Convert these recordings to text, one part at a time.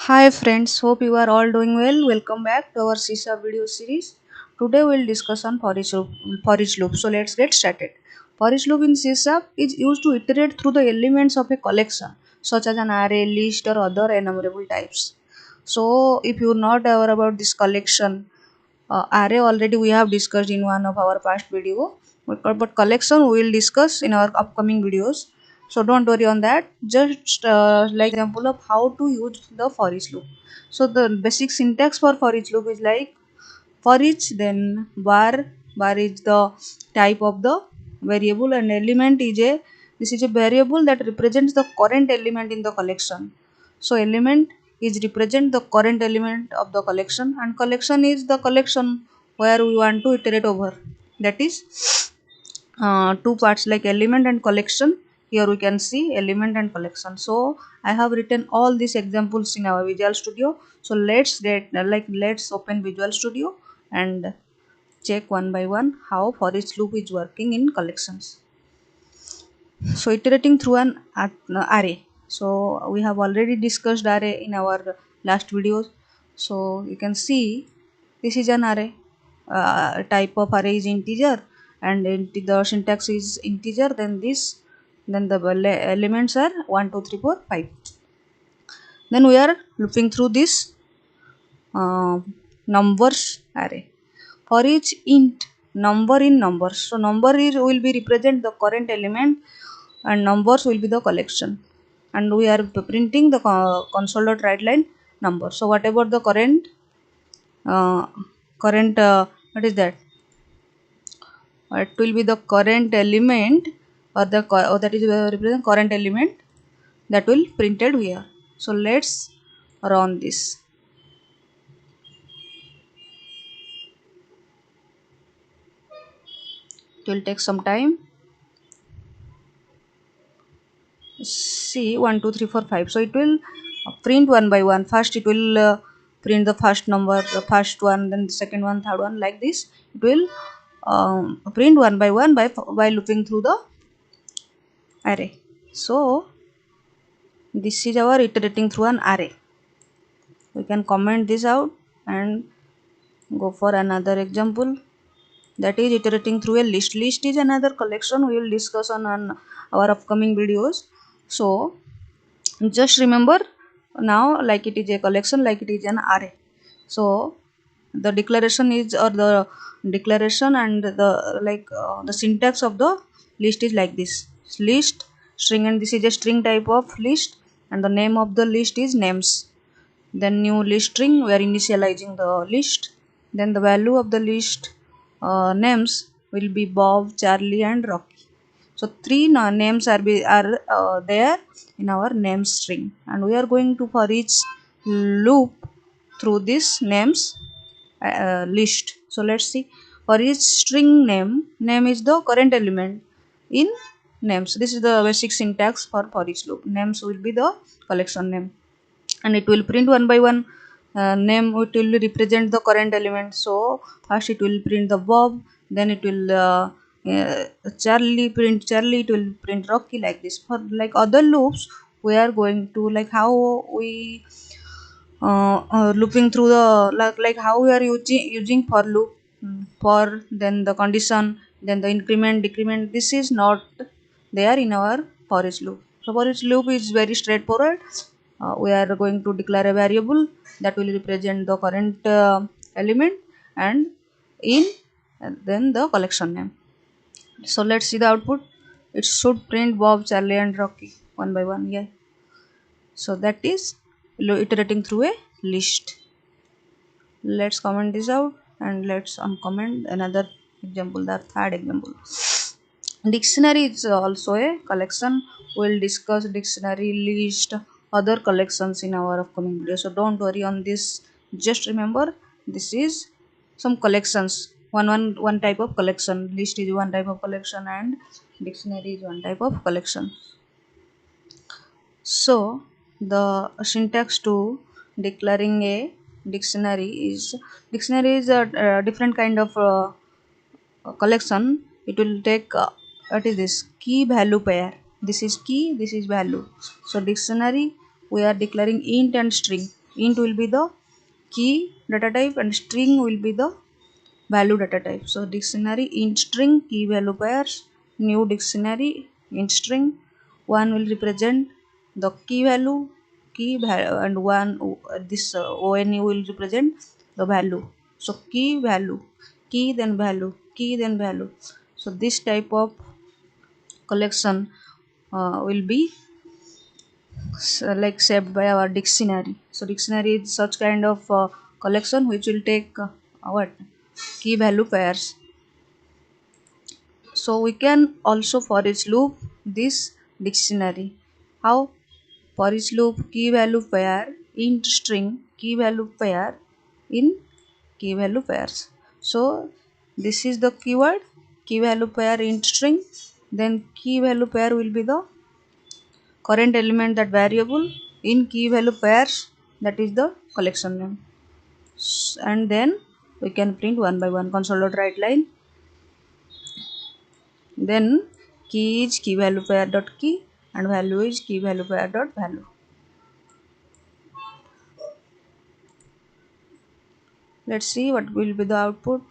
Hi friends, hope you are all doing well. Welcome back to our CISA video series. Today we will discuss on Foreach loop. So let's get started. Foreach loop in CISA is used to iterate through the elements of a collection such as an array, list or other enumerable types. So if you are not aware about this collection, array already we have discussed in one of our past video, but collection we will discuss in our upcoming videos, so don't worry on that. Just like example of how to use the for each loop. So the basic syntax for each loop is like for each, then bar is the type of the variable, and element is a this is a variable that represents the current element in the collection. So element is represent the current element of the collection, and collection is the collection where we want to iterate over. That is two parts like element and collection. Here we can see element and collection. So I have written all these examples in our Visual Studio. So let's open Visual Studio and check one by one how for each loop is working in collections. So iterating through an array. So we have already discussed array in our last videos. So you can see this is an array. Type of array is integer, and the syntax is integer. Then the elements are 1 2 3 4 5. Then we are looping through this uh, numbers array. For each int number in numbers, so number is will be represent the current element and numbers will be the collection, and we are printing the console.WriteLine number. So whatever the current what is that, it will be the current element, or or that is represent current element, that will printed here. So let's run this. It will take some time. See 1 2 3 4 5. So it will print one by one. First it will print the first number, the first one, then the second one, third one, like this. It will print one by one by looping through the array. So this is our iterating through an array. We can comment this out and go for another example, that is iterating through a list is another collection we will discuss on our upcoming videos. So just remember now, like it is a collection, like it is an array. So the declaration is, or the declaration and the syntax of the list is like this: list string, and this is a string type of list, and the name of the list is names. Then new list string, we are initializing the list. Then the value of the list names will be Bob, Charlie and Rocky. So three names are there in our name string, and we are going to for each loop through this names list. So let's see. For each string name is the current element in names. This is the basic syntax for each loop. Names will be the collection name, and it will print one by one. Name, it will represent the current element. So first it will print the Bob, then it will Charlie, print Charlie, it will print Rocky, like this. For like other loops, we are going to like how we looping through the like how we are using for loop. For then the condition, then the increment decrement, this is not there in our for each loop. So for each loop is very straightforward. We are going to declare a variable that will represent the current element, and in and then the collection name. So let's see the output. It should print Bob, Charlie and Rocky one by one. Yeah, so that is iterating through a list. Let's comment this out and let's uncomment another example, the third example. Dictionary is also a collection. We'll discuss dictionary, list, other collections in our upcoming video, so don't worry on this. Just remember, this is some collections. One type of collection. List is one type of collection, and dictionary is one type of collection. So the syntax to declaring a dictionary is a different kind of collection. It will take what is this, key value pair. This is key, this is value. So dictionary, we are declaring int and string. int will be the key data type and string will be the value data type. So dictionary int string key value pairs, new dictionary int string, one will represent the key value and one this ONU will represent the value. So key value, key then value, key then value. So this type of collection will be like saved by our dictionary. So dictionary is such kind of collection which will take what key value pairs. So we can also for each loop this dictionary. How? For each loop key value pair int string key value pair in key value pairs. So this is the keyword key value pair int string, then key value pair will be the current element that variable in key value pairs, that is the collection name. And then we can print one by one console.WriteLine, then key is key value pair dot key and value is key value pair dot value. Let's see what will be the output.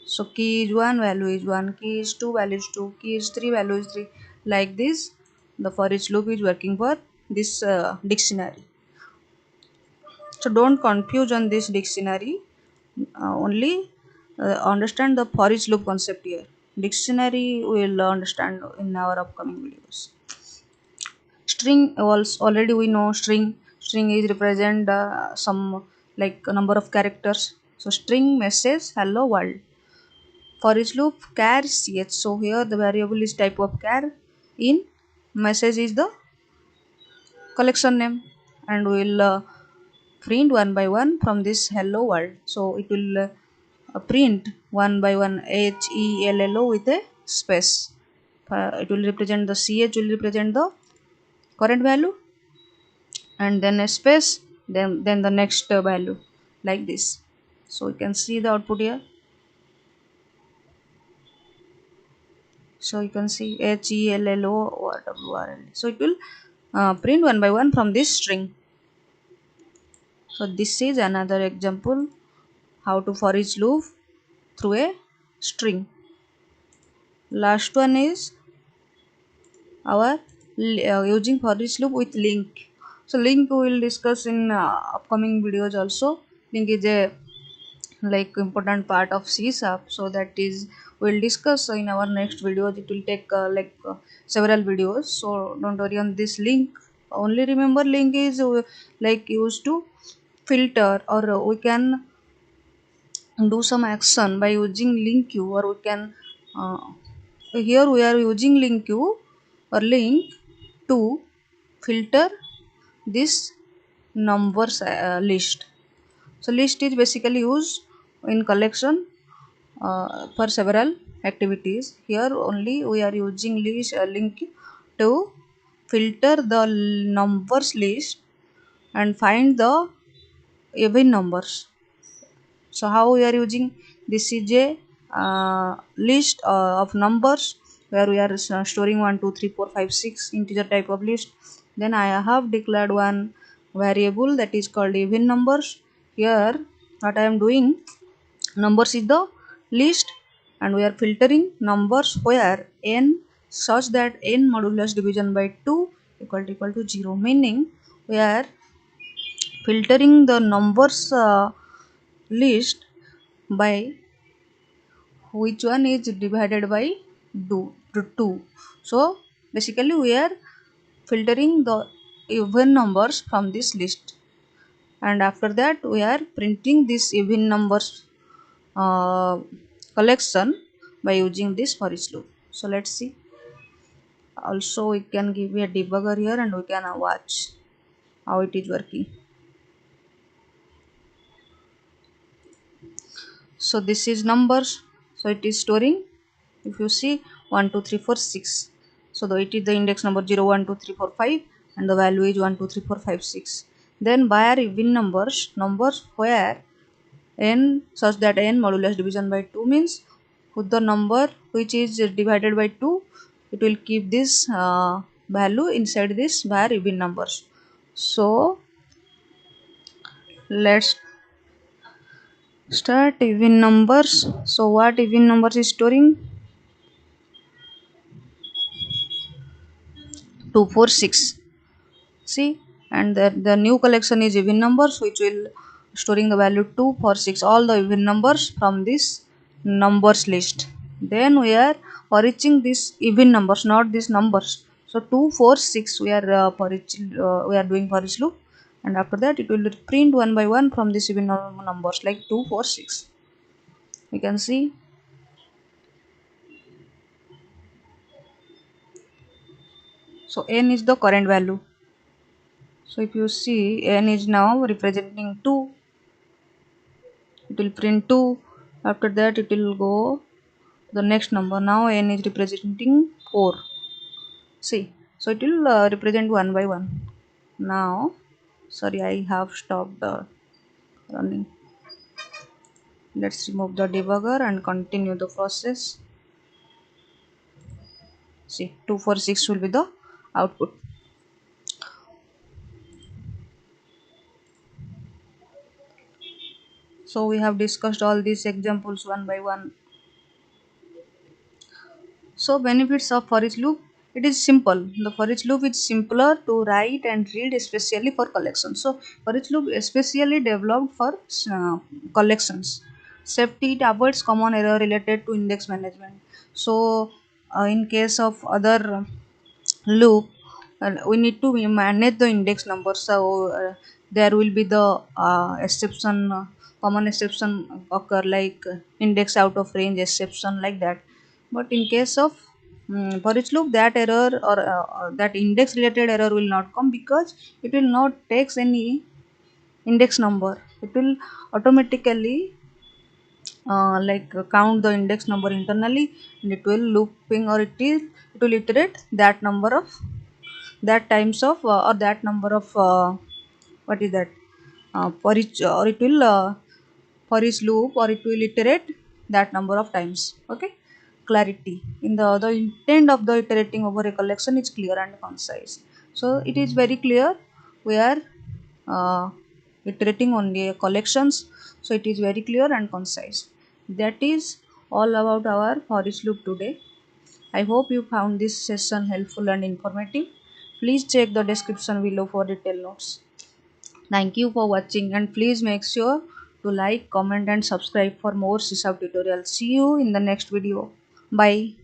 So key is 1, value is 1, key is 2, value is 2, key is 3, value is 3. Like this the for each loop is working for this dictionary. So don't confuse on this dictionary, only understand the for each loop concept here. Dictionary will understand in our upcoming videos. String also already we know string is represent some like a number of characters. So string message hello world. For each loop char ch, so here the variable is type of char, in message is the collection name, and we will print one by one from this hello world. So it will print one by one hello with a space. It will represent the ch will represent the current value, and then a space, then the next value, like this. So you can see the output here. So you can see hello or wrl. So it will print one by one from this string. So this is another example how to for each loop through a string. Last one is our using for each loop with link. So link we will discuss in upcoming videos also. Link is a like important part of C#, so that is we'll discuss in our next videos. It will take several videos, so don't worry on this link. Only remember link is like used to filter, or we can do some action by using link queue, or we can here we are using link queue or link to filter this numbers list. So list is basically used in collection for several activities. Here only we are using list link to filter the numbers list and find the even numbers. So how we are using this is a list of numbers where we are storing 1 2 3 4 5 6 integer type of list. Then I have declared one variable that is called even numbers. Here what I am doing, numbers is the list and we are filtering numbers where n such that n modulus division by 2 equal to 0, meaning we are filtering the numbers list by which one is divided by 2. So basically we are filtering the even numbers from this list, and after that we are printing this even numbers collection by using this for each loop. So let's see. Also we can give a debugger here and we can watch how it is working. So this is numbers, so it is storing, if you see 1 2 3 4 6. So it is the index number 0 1 2 3 4 5 and the value is 1 2 3 4 5 6. Then by even numbers where n such that n modulus division by 2 means with the number which is divided by 2, it will keep this value inside this var even numbers. So Let's start even numbers. So what even numbers is storing? 246. See, and the new collection is even numbers, which will storing the value 2 for 6, all the even numbers from this numbers list. Then we are for reaching this even numbers, not these numbers. So 2 4 6 we are we are doing for each loop, and after that it will print one by one from this even numbers like 2 4 6. We can see. So n is the current value. So if you see, n is now representing 2, it will print 2. After that it will go the next number. Now n is representing 4. See, so it will represent one by one. Now, sorry, I have stopped running. Let's remove the debugger and continue the process. See, 246 will be the output. So we have discussed all these examples one by one. So benefits of for each loop, it is simple. The for each loop is simpler to write and read, especially for collections. So for each loop especially developed for collections. Safety, it avoids common error related to index management. So in case of other loop, we need to manage the index number. So there will be the exception, common exception occur, like index out of range exception, like that. But in case of for each loop, that error or that index related error will not come, because it will not takes any index number. It will automatically count the index number internally, and it will looping, or it will iterate that number of that times of or that number of what is that for each, or it will for each loop, or it will iterate that number of times. Okay, clarity in the intent of the iterating over a collection is clear and concise. So it is very clear, we are uh, iterating on the collections, so it is very clear and concise. That is all about our for each loop today. I hope you found this session helpful and informative. Please check the description below for detailed notes. Thank you for watching, and please make sure to like, comment and subscribe for more C# tutorials. See you in the next video. Bye.